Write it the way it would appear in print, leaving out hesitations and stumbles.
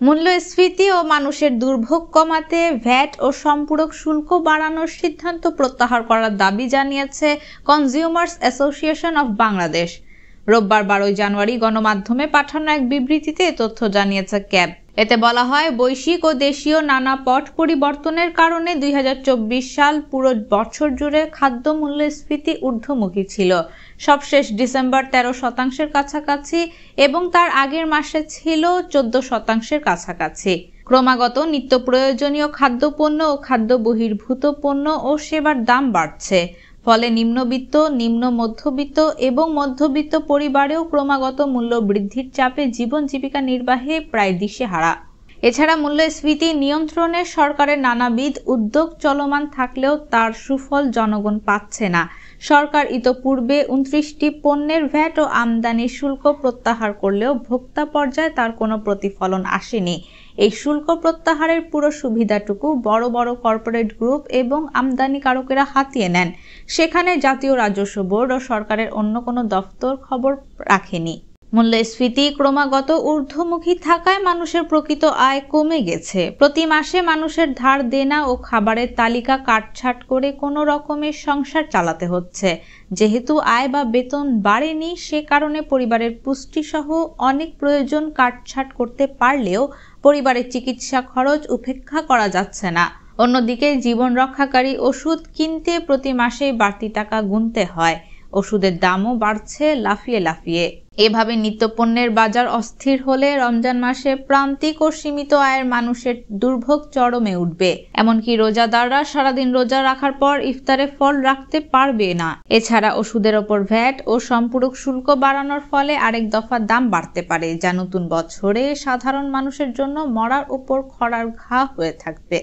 মূল্যস্ফীতি ও মানুষের দুর্ভোগ কমাতে ভ্যাট ও সম্পূরক শুল্ক বাড়ানোর সিদ্ধান্ত প্রত্যাহার করার দাবি জানিয়েছে কনজিউমার্স অ্যাসোসিয়েশন অফ বাংলাদেশ। রোববার 12 জানুয়ারি গণমাধ্যমে পাঠানো এক বিবৃতিতে এ তথ্য জানিয়েছে ক্যাব। এতে বলা হয়, বৈশ্বিক ও দেশীয় নানা পট পরিবর্তনের কারণে 2024 সাল পুরো বছর জুড়ে খাদ্য মূল্যস্ফীতি ঊর্ধ্বমুখী ছিল। সবশেষ ডিসেম্বর 13% কাছাকাছি এবং তার আগের মাসে ছিল 14% কাছাকাছি। ক্রমাগত নিত্য প্রয়োজনীয় খাদ্যপণ্য ও খাদ্য বহির্ভূত পণ্য ও সেবার দাম বাড়ছে। ফলে নিম্নবিত্ত, নিম্ন মধ্যবিত্ত এবং মধ্যবিত্ত পরিবারেও ক্রমাগত মূল্য বৃদ্ধির চাপে জীবন জীবিকা নির্বাহে প্রায় দিশেহারা। এছাড়া মূল্যস্ফীতি নিয়ন্ত্রণে সরকারের নানাবিধ উদ্যোগ চলমান থাকলেও তার সুফল জনগণ পাচ্ছে না। সরকার ইতোপূর্বে 29টি পণ্যের ভ্যাট ও আমদানি শুল্ক প্রত্যাহার করলেও ভোক্তা পর্যায়ে তার কোনো প্রতিফলন আসেনি। এই শুল্ক প্রত্যাহারের পুরো সুবিধাটুকু বড় বড় কর্পোরেট গ্রুপ এবং আমদানিকারকেরা হাতিয়ে নেন। সেখানে জাতীয় রাজস্ব বোর্ড ও সরকারের অন্য কোনো দফতর খবর রাখেনি। মূল্যস্ফীতি ক্রমাগত ঊর্ধ্বমুখী থাকায় মানুষের প্রকৃত আয় কমে গেছে। প্রতি মাসে মানুষের ধার দেনা ও খাবারের তালিকা কাটছাঁট করে কোনো রকমের সংসার চালাতে হচ্ছে। যেহেতু আয় বা বেতন বাড়েনি, সে কারণে পরিবারের পুষ্টিসহ অনেক প্রয়োজন কাটছাঁট করতে পারলেও পরিবারের চিকিৎসা খরচ উপেক্ষা করা যাচ্ছে না। অন্যদিকে জীবন রক্ষাকারী ওষুধ কিনতে প্রতি মাসেই বাড়তি টাকা গুনতে হয়। ওষুধের দামও বাড়ছে লাফিয়ে লাফিয়ে। এভাবে নিত্যপণ্যের বাজার অস্থির হলে রমজান মাসে প্রান্তিক ও সীমিত আয়ের মানুষের দুর্ভোগ চরমে উঠবে। এমনকি রোজাদাররা সারাদিন রোজা রাখার পর ইফতারে ফল রাখতে পারবে না। এছাড়া ওষুধের ওপর ভ্যাট ও সম্পূরক শুল্ক বাড়ানোর ফলে আরেক দফা দাম বাড়তে পারে, যা নতুন বছরে সাধারণ মানুষের জন্য মরার উপর খড়ার ঘা হয়ে থাকবে।